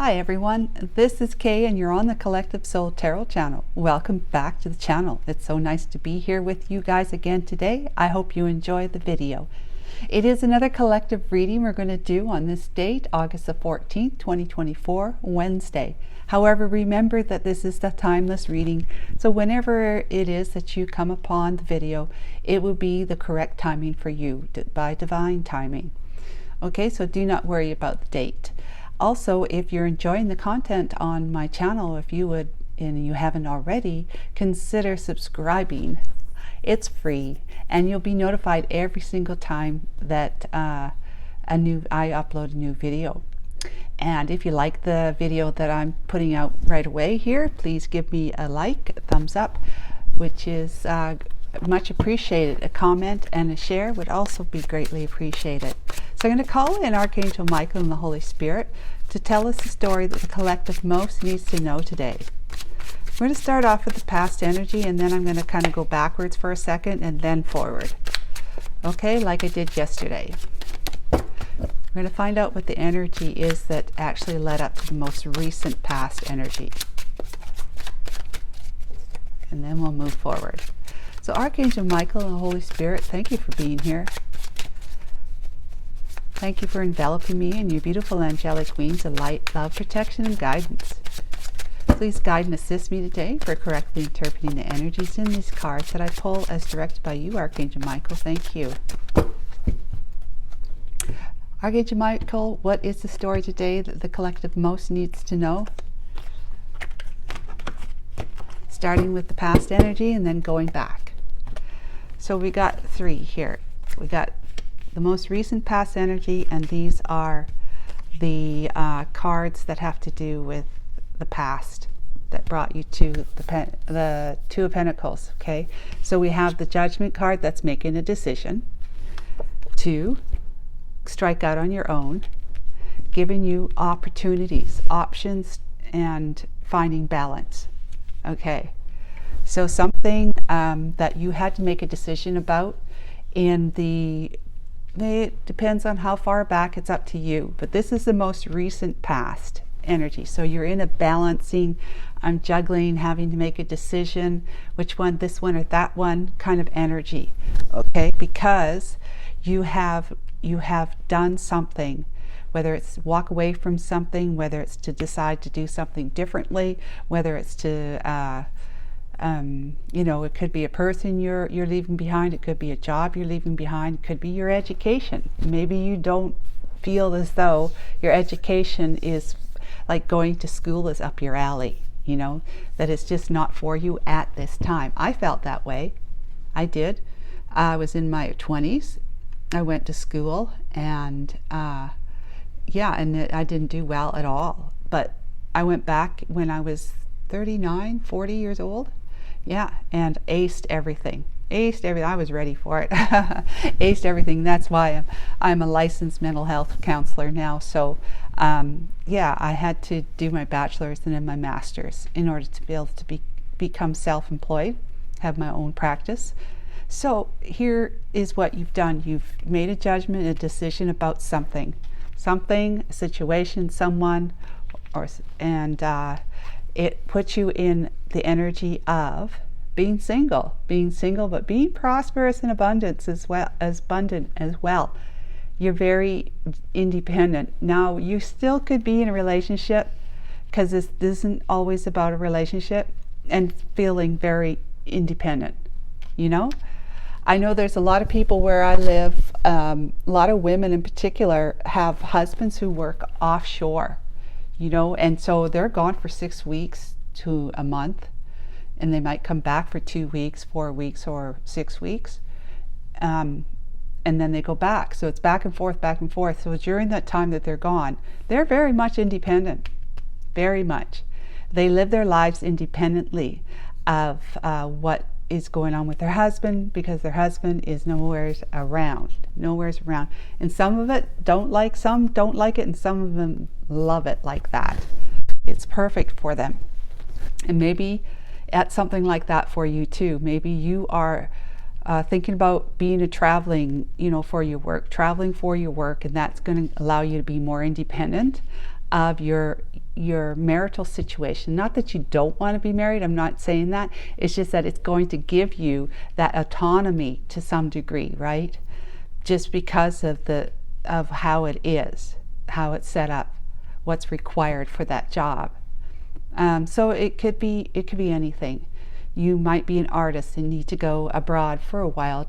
Hi everyone, this is Kay and you're on the Collective Soul Tarot channel. Welcome back to the channel. It's so nice to be here with you guys again today. I hope you enjoy the video. It is another collective reading we're going to do on this date, August the 14th, 2024, Wednesday. However, remember that this is the timeless reading, so whenever it is that you come upon the video, it will be the correct timing for you by divine timing. Okay, so do not worry about the date. Also, if you're enjoying the content on my channel, if you would, and you haven't already, consider subscribing. It's free, and you'll be notified every single time that I upload a new video. And if you like the video that I'm putting out right away here, please give me a like, a thumbs up, which is much appreciated. A comment and a share would also be greatly appreciated. So I'm going to call in Archangel Michael and the Holy Spirit to tell us the story that the collective most needs to know today. We're going to start off with the past energy, and then I'm going to kind of go backwards for a second and then forward. Okay, like I did yesterday. We're going to find out what the energy is that actually led up to the most recent past energy. And then we'll move forward. So Archangel Michael and the Holy Spirit, thank you for being here. Thank you for enveloping me in your beautiful angelic wings of light, love, protection, and guidance. Please guide and assist me today for correctly interpreting the energies in these cards that I pull as directed by you, Archangel Michael. Thank you. Archangel Michael, what is the story today that the collective most needs to know? Starting with the past energy and then going back. So we got three here. We got the most recent past energy, and these are the cards that have to do with the past that brought you to the Two of Pentacles. Okay, so we have the Judgment card that's making a decision to strike out on your own, giving you opportunities, options, and finding balance. Okay, so something that you had to make a decision about it depends on how far back, it's up to you, but this is the most recent past energy. So you're in a balancing, I'm juggling, having to make a decision, which one, this one or that one kind of energy. Okay, because you have done something, whether it's walk away from something, whether it's to decide to do something differently, whether it's to it could be a person you're leaving behind, it could be a job you're leaving behind, it could be your education. Maybe you don't feel as though your education is like going to school is up your alley, that it's just not for you at this time. I felt that way. I did. I was in my 20s. I went to school, and I didn't do well at all. But I went back when I was 39, 40 years old. Yeah, and aced everything. I was ready for it. Aced everything. That's why I'm a licensed mental health counselor now. So I had to do my bachelor's and then my master's in order to be able to become self-employed, have my own practice. So here is what you've done. You've made a judgment, a decision about something, a situation, someone, and it puts you in the energy of being single, but being prosperous and abundant as well. You're very independent. Now, you still could be in a relationship, because this isn't always about a relationship, and feeling very independent. I know there's a lot of people where I live, a lot of women in particular have husbands who work offshore, and so they're gone for 6 weeks to a month, and they might come back for 2 weeks, 4 weeks, or 6 weeks, and then they go back. So it's back and forth, back and forth. So during that time that they're gone, they're very much independent, very much. They live their lives independently of what is going on with their husband, because their husband is nowhere's around. And some of it some don't like it, and some of them love it like that. It's perfect for them. And maybe at something like that for you too. Maybe you are thinking about being traveling for your work, and that's going to allow you to be more independent of your your marital situation. Not that you don't want to be married, I'm not saying that. It's just that it's going to give you that autonomy to some degree, right? Just because of how it is, how it's set up, what's required for that job. So it could be anything. You might be an artist and need to go abroad for a while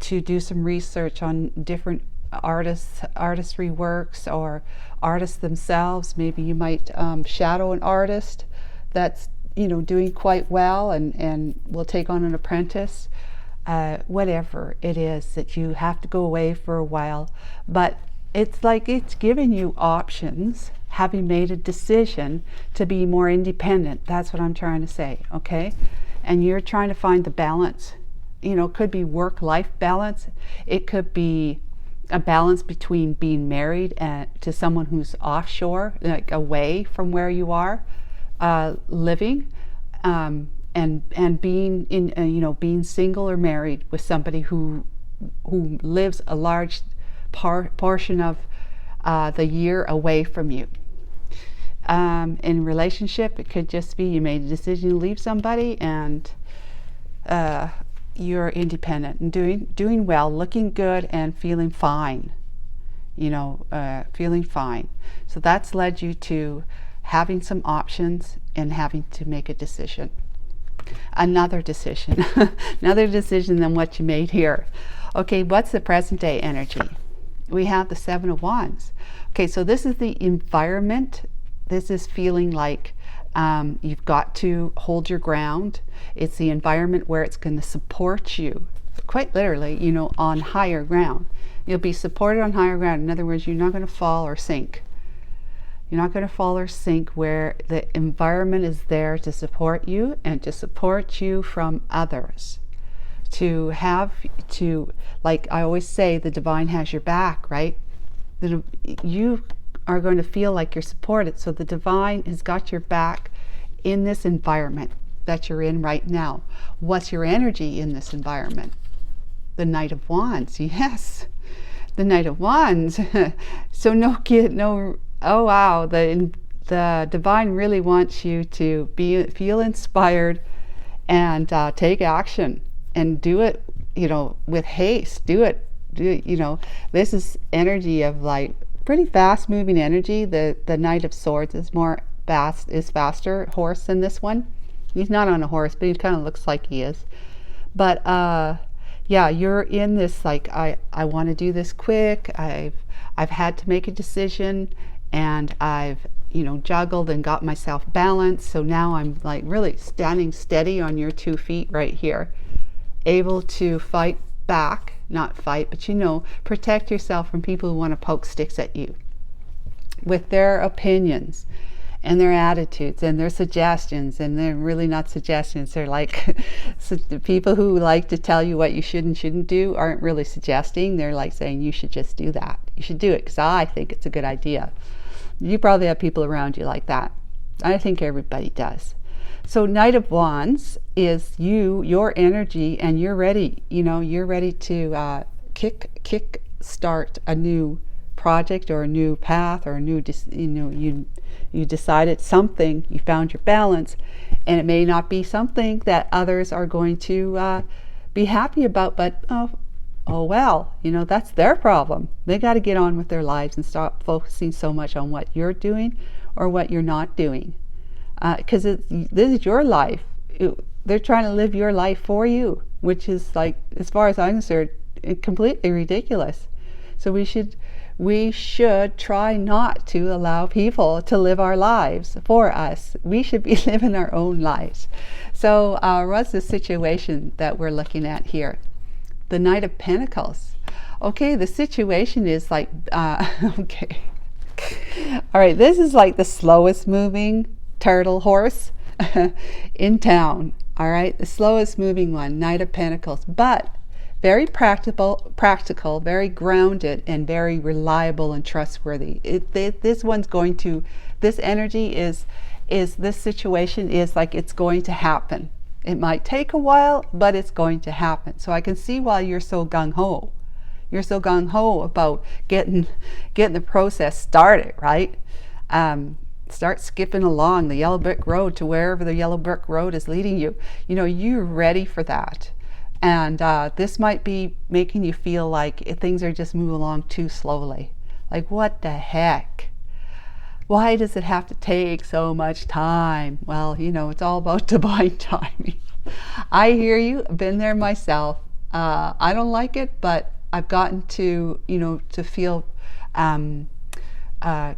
to do some research on different artistry works or artists themselves. Maybe you might shadow an artist that's doing quite well and will take on an apprentice. Whatever it is that you have to go away for a while, but it's like it's giving you options, having made a decision to be more independent. That's what I'm trying to say, okay? And you're trying to find the balance. It could be work-life balance. It could be a balance between being married to someone who's offshore, like away from where you are living, and being in being single or married with somebody who lives a large portion of the year away from you. In relationship, it could just be you made a decision to leave somebody and you're independent and doing well, looking good and feeling fine. Feeling fine. So that's led you to having some options and having to make a decision. Another decision than what you made here. Okay, what's the present day energy? We have the Seven of Wands. Okay, so this is the environment. This is feeling like you've got to hold your ground. It's the environment where it's going to support you, quite literally, on higher ground. You'll be supported on higher ground. In other words, you're not going to fall or sink. You're not going to fall or sink, where the environment is there to support you and to support you from others. Like I always say, the divine has your back, right? You are going to feel like you're supported. So the divine has got your back in this environment that you're in right now. What's your energy in this environment? The Knight of Wands. Yes, the Knight of Wands. So oh wow, the divine really wants you to feel inspired and take action and do it, with haste. Do it. This is energy of like pretty fast moving energy. The Knight of Swords is faster horse than this one. He's not on a horse, but he kind of looks like he is. But yeah, you're in this like I want to do this quick. I've had to make a decision, and I've juggled and got myself balanced. So now I'm like really standing steady on your 2 feet right here, able to fight back, not fight, but protect yourself from people who want to poke sticks at you with their opinions and their attitudes and their suggestions. And they're really not suggestions. They're like the people who like to tell you what you should and shouldn't do aren't really suggesting. They're like saying you should just do that. You should do it because I think it's a good idea. You probably have people around you like that. I think everybody does. So Knight of Wands is your energy, and you're ready. You're ready to kick start a new project or a new path or a new you decided something. You found your balance, and it may not be something that others are going to be happy about. But oh well, that's their problem. They got to get on with their lives and stop focusing so much on what you're doing or what you're not doing. Because this is your life. They're trying to live your life for you, which is, like, as far as I'm concerned, completely ridiculous. So we should try not to allow people to live our lives for us. We should be living our own lives. So what's the situation that we're looking at here? The Knight of Pentacles. Okay, the situation is like, okay. All right, this is like the slowest moving turtle horse in town. All right, the slowest moving one, Knight of Pentacles, but very practical, very grounded, and very reliable and trustworthy. This energy is this situation is like it's going to happen. It might take a while, but it's going to happen. So I can see why you're so gung-ho. You're so gung-ho about getting the process started, right? start skipping along the yellow brick road to wherever the yellow brick road is leading you. You know, you're ready for that. And this might be making you feel like things are just moving along too slowly. Like, what the heck? Why does it have to take so much time? Well, you know, it's all about divine timing. I hear you. I've been there myself. I don't like it, but I've gotten to, you know, to feel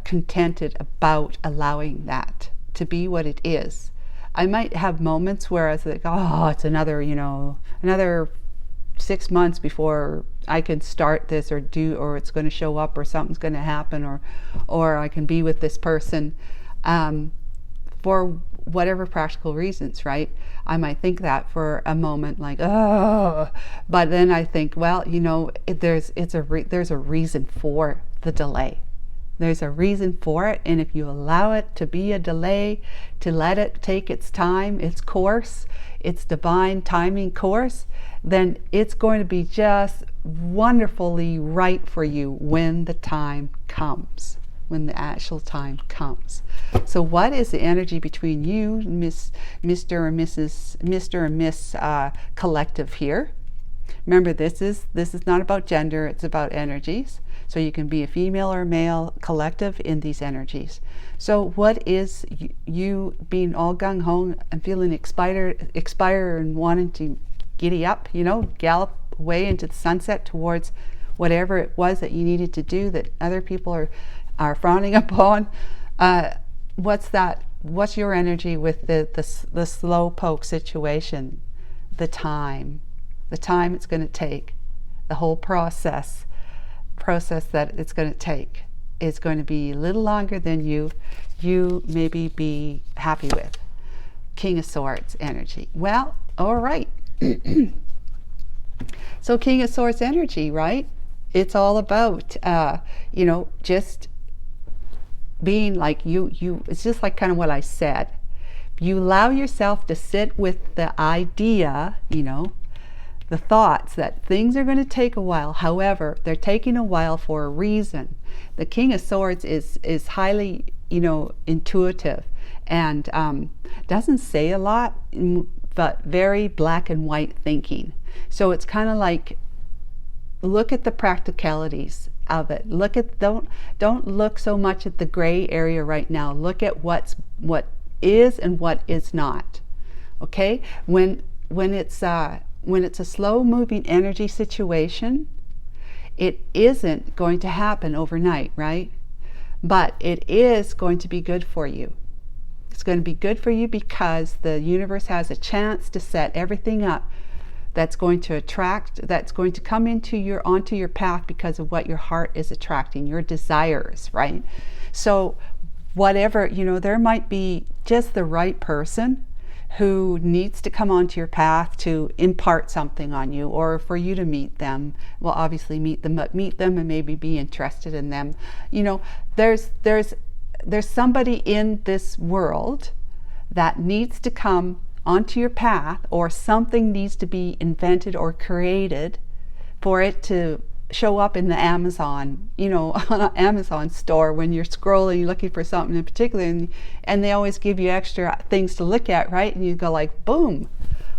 contented about allowing that to be what it is. I might have moments where I was like, oh, it's another, you know, another 6 months before I can start this or it's going to show up or something's going to happen or I can be with this person for whatever practical reasons, right? I might think that for a moment, like, oh, but then I think, well, you know, there's a reason for the delay. There's a reason for it, and if you allow it to be a delay, to let it take its time, its course, its divine timing course, then it's going to be just wonderfully right for you when the time comes, when the actual time comes. So what is the energy between you, Mr. or Miss Collective here? Remember, this is not about gender, it's about energies. So you can be a female or male collective in these energies. So what is you being all gung-ho and feeling expired and wanting to giddy up, you know, gallop away into the sunset towards whatever it was that you needed to do that other people are frowning upon? What's that? What's your energy with the slow poke situation? The time it's going to take, the whole process that it's going to take is going to be a little longer than you maybe be happy with. King of Swords energy. Well, all right. So King of Swords energy, right? It's all about you know, just being like you it's just like kind of what I said. You allow yourself to sit with the idea, you know, the thoughts that things are going to take a while. However, they're taking a while for a reason. The King of Swords is highly, you know, intuitive and doesn't say a lot, but very black and white thinking. So it's kind of like, look at the practicalities of it. Don't look so much at the gray area right now. Look at what is and what is not. Okay? When it's a slow moving energy situation, it isn't going to happen overnight, right? But it is going to be good for you. It's going to be good for you because the universe has a chance to set everything up that's going to come onto your path because of what your heart is attracting, your desires, right? So whatever, you know, there might be just the right person who needs to come onto your path to impart something on you, or for you to meet them. Well, obviously meet them and maybe be interested in them. You know, there's somebody in this world that needs to come onto your path, or something needs to be invented or created for it to show up in the Amazon, you know, on an Amazon store when you're scrolling, you're looking for something in particular, and they always give you extra things to look at, right? And you go like, boom,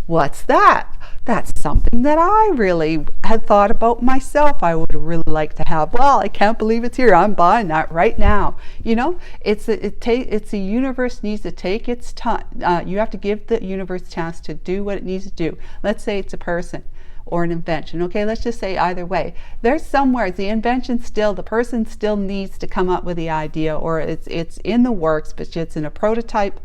what's that? That's something that I really had thought about myself. I would really like to have. Well, I can't believe it's here. I'm buying that right now. You know, it's the universe needs to take its time. You have to give the universe a chance to do what it needs to do. Let's say it's a person or an invention. Okay, let's just say either way. There's somewhere the the person still needs to come up with the idea, or it's in the works, but it's in a prototype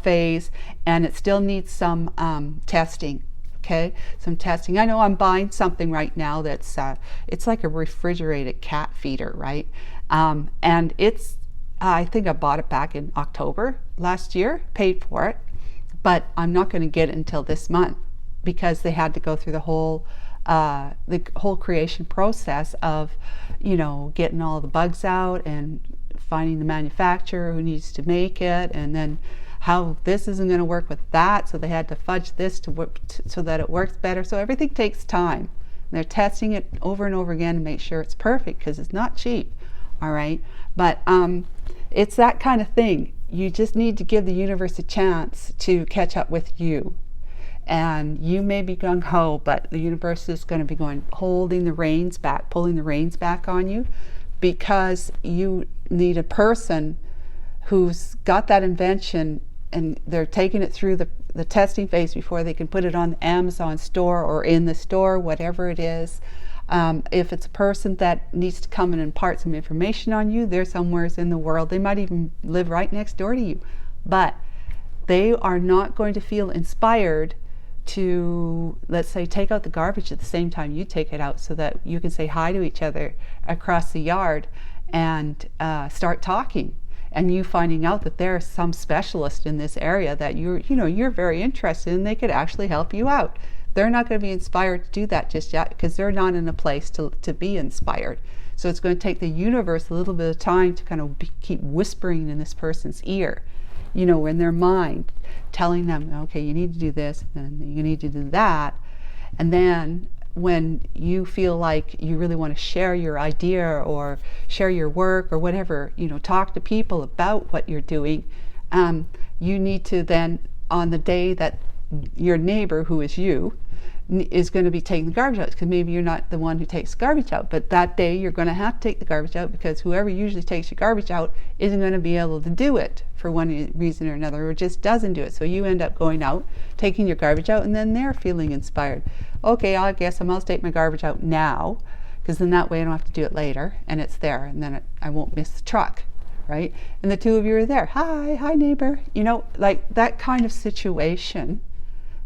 phase, and it still needs some testing. Okay, some testing. I know I'm buying something right now that's it's like a refrigerated cat feeder, right? And it's I think I bought it back in October last year, paid for it, but I'm not going to get it until this month, because they had to go through the whole creation process of, you know, getting all the bugs out and finding the manufacturer who needs to make it, and then how this isn't going to work with that, so they had to fudge this to work so that it works better. So everything takes time. They're testing it over and over again to make sure it's perfect, because it's not cheap. All right, but It's that kind of thing. You just need to give the universe a chance to catch up with you. And you may be gung-ho, but the universe is going to be holding the reins back, pulling the reins back on you, because you need a person who's got that invention and they're taking it through the testing phase before they can put it on the Amazon store or in the store, whatever it is. If it's a person that needs to come and impart some information on you, they're somewhere in the world. They might even live right next door to you, but they are not going to feel inspired to, let's say, take out the garbage at the same time you take it out, so that you can say hi to each other across the yard and start talking, and you finding out that there's some specialist in this area that you're very interested in. They could actually help you out. They're not going to be inspired to do that just yet, because they're not in a place to be inspired. So it's going to take the universe a little bit of time to kind of keep whispering in this person's ear, in their mind, telling them, okay, you need to do this, and you need to do that. And then when you feel like you really want to share your idea or share your work or whatever, talk to people about what you're doing, you need to then, on the day that your neighbor, who is you, is going to be taking the garbage out, because maybe you're not the one who takes the garbage out, but that day you're going to have to take the garbage out, because whoever usually takes your garbage out isn't going to be able to do it for one reason or another, or just doesn't do it. So you end up going out, taking your garbage out, and then they're feeling inspired. Okay, I guess I must take my garbage out now, because then that way I don't have to do it later, and it's there, and then I won't miss the truck, right? And the two of you are there. Hi neighbor. Like that kind of situation.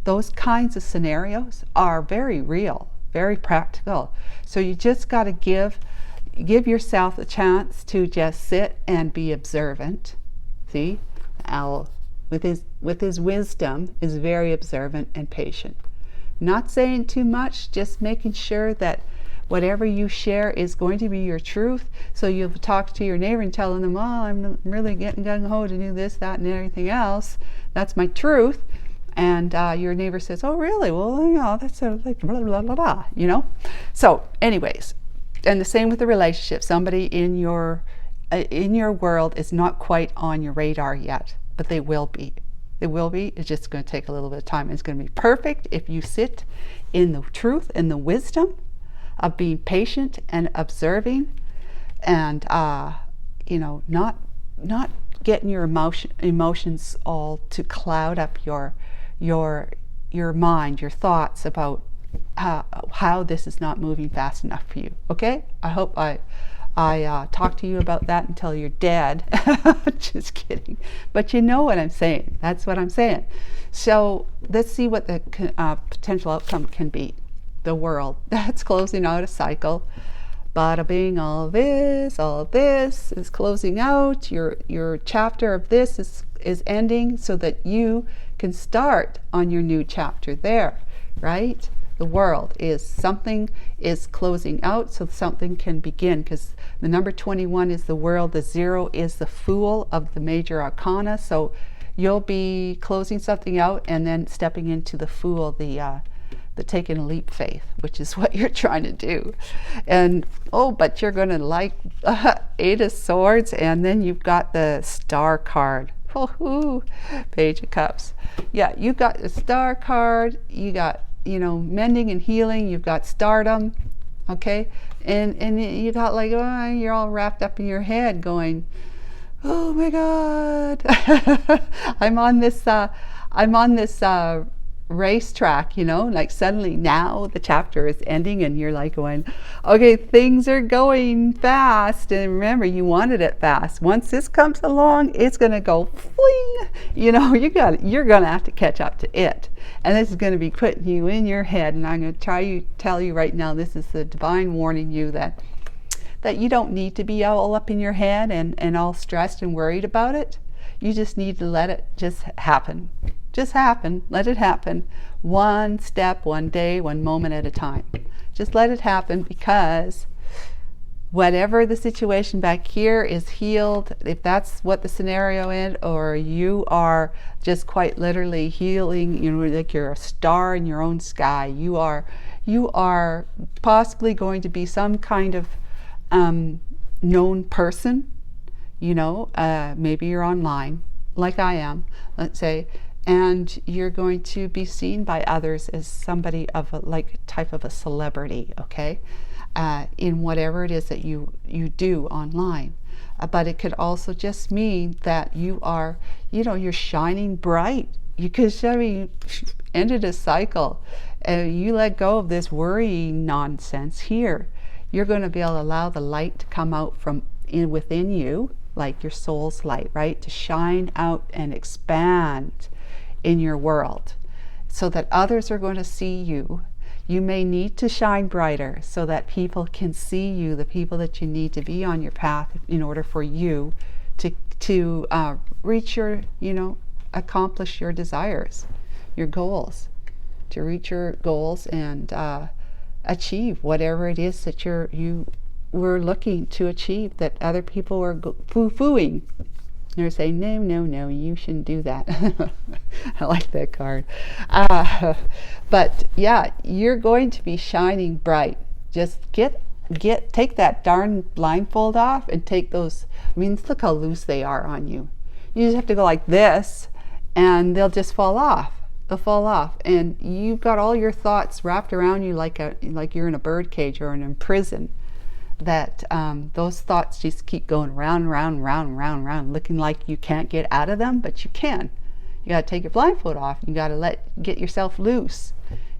Those kinds of scenarios are very real, very practical. So you just got to give yourself a chance to just sit and be observant. See, Owl, with his wisdom, is very observant and patient. Not saying too much, just making sure that whatever you share is going to be your truth. So you'll talk to your neighbor and telling them, oh, I'm really getting gung-ho to do this, that, and everything else. That's my truth. And your neighbor says, oh, really? Well, that's like blah, blah, blah, blah, So anyways, and the same with the relationship. Somebody in your world is not quite on your radar yet, but they will be. They will be. It's just going to take a little bit of time. It's going to be perfect if you sit in the truth and the wisdom of being patient and observing, and not getting your emotions all to cloud up your mind, your thoughts about how this is not moving fast enough for you. Okay? I hope I talk to you about that until you're dead. Just kidding. But you know what I'm saying. That's what I'm saying. So let's see what the potential outcome can be. The world. That's closing out a cycle. Bada bing, all this is closing out. Your chapter of this is ending, so that you can start on your new chapter there, right? The world is something is closing out, so something can begin, because the number 21 is the world, the 0 is the Fool of the major arcana. So you'll be closing something out and then stepping into the Fool, the taking a leap faith, which is what you're trying to do. And but you're going to like 8 of Swords, and then you've got the Star card. Page of Cups. Yeah, you've got the Star card, you got mending and healing, you've got stardom, okay, and you got like, you're all wrapped up in your head going, oh my God, I'm on this racetrack, like suddenly now the chapter is ending and you're like going, okay, things are going fast, and remember, you wanted it fast. Once this comes along, it's going to go fling, you're going to have to catch up to it, and this is going to be putting you in your head. And I'm going to tell you right now, this is the divine warning you that you don't need to be all up in your head and all stressed and worried about it. You just need to let it just happen. Just happen. Let it happen. One step, one day, one moment at a time. Just let it happen, because whatever the situation back here is healed, if that's what the scenario is, or you are just quite literally healing, like you're a star in your own sky. You are possibly going to be some kind of known person. you know, maybe you're online, like I am, let's say, and you're going to be seen by others as somebody of a type of a celebrity, okay, in whatever it is that you do online. But it could also just mean that you are, you know, you're shining bright. You could, I mean, ended a cycle. You let go of this worrying nonsense here. You're going to be able to allow the light to come out from within you, like your soul's light, right? To shine out and expand in your world so that others are going to see you. You may need to shine brighter so that people can see you, the people that you need to be on your path in order for you to reach your, you know, accomplish your desires, your goals, to reach your goals and achieve whatever it is that you were looking to achieve that other people were foo-fooing. They're saying, no, no, no, you shouldn't do that. I like that card. But yeah, you're going to be shining bright. Just take that darn blindfold off and take those. I mean, look how loose they are on you. You just have to go like this, and they'll just fall off. They'll fall off, and you've got all your thoughts wrapped around you like you're in a bird cage or in prison. That those thoughts just keep going round, round, round, round, round, looking like you can't get out of them, but you can. You got to take your blindfold off. You got to get yourself loose.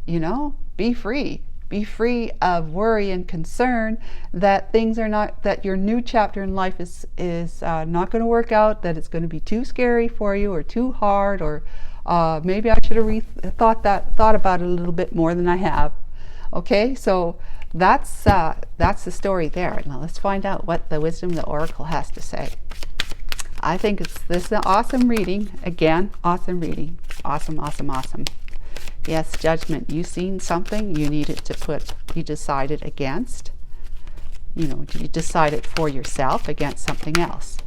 You know, be free. Be free of worry and concern that things are not, that your new chapter in life is not going to work out, that it's going to be too scary for you or too hard, or maybe I should have thought about it a little bit more than I have. Okay, so that's the story there. Now let's find out what the wisdom of the oracle has to say. I think this is an awesome reading. Again, awesome reading. Awesome, awesome, awesome. Yes, judgment. You seen something you needed to you decided against. You know, you decided for yourself against something else.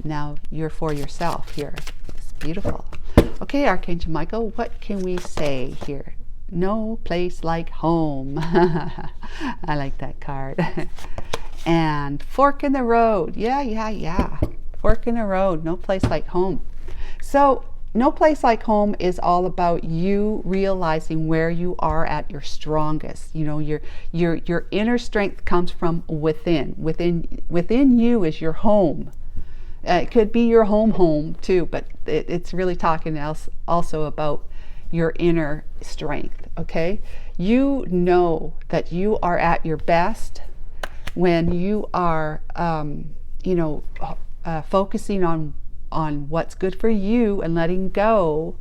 Now you're for yourself here. It's beautiful. Okay, Archangel Michael, what can we say here? No place like home. I like that card. And fork in the road. Yeah. Fork in the road. No place like home. So no place like home is all about you realizing where you are at your strongest. You know, your inner strength comes from within. Within you is your home. It could be your home too, but it's really talking also about your inner strength. Okay, you know that you are at your best when you are focusing on what's good for you and letting go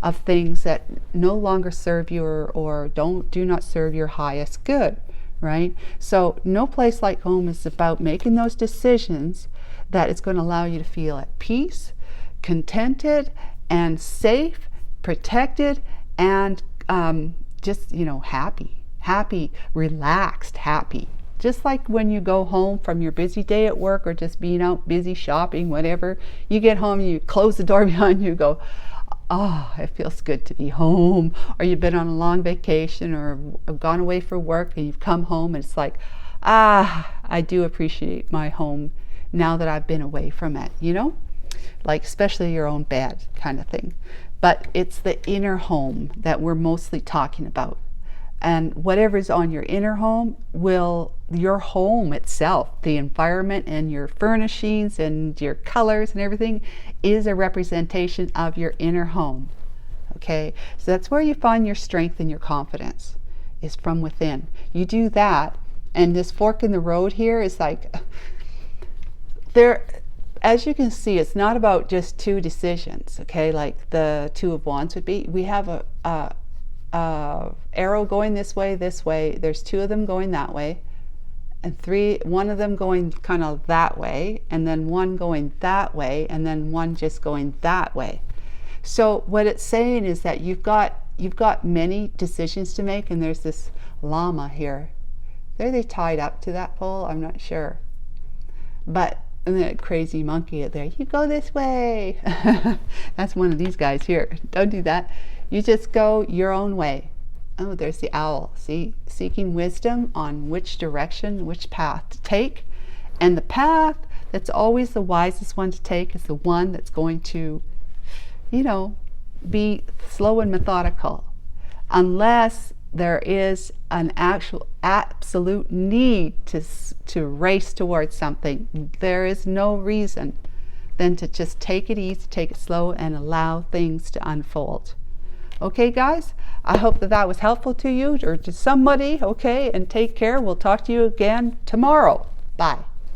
of things that no longer serve you or do not serve your highest good, right? So no place like home is about making those decisions that it's going to allow you to feel at peace, contented, and safe, protected, and just, you know, happy, relaxed, happy. Just like when you go home from your busy day at work or just being out busy shopping, whatever, you get home, you close the door behind you, go, oh, it feels good to be home. Or you've been on a long vacation or gone away for work and you've come home and it's like, I do appreciate my home now that I've been away from it, you know? Like especially your own bed kind of thing. But it's the inner home that we're mostly talking about. And whatever's on your inner home your home itself, the environment and your furnishings and your colors and everything is a representation of your inner home. Okay, so that's where you find your strength and your confidence, is from within. You do that, and this fork in the road here is like, as you can see, it's not about just two decisions, okay, like the Two of Wands would be. We have a arrow going this way, there's two of them going that way, and one of them going kind of that way, and then one going that way, and then one just going that way. So what it's saying is that you've got many decisions to make, and there's this llama here. Are they tied up to that pole? I'm not sure. But and that crazy monkey out there, you go this way. That's one of these guys here. Don't do that. You just go your own way. Oh, there's the owl. See, seeking wisdom on which direction, which path to take. And the path that's always the wisest one to take is the one that's going to, you know, be slow and methodical. Unless there is an actual absolute need to race towards something, there is no reason than to just take it easy, take it slow, and allow things to unfold. Okay, guys, I hope that that was helpful to you or to somebody. Okay, and take care. We'll talk to you again tomorrow. Bye.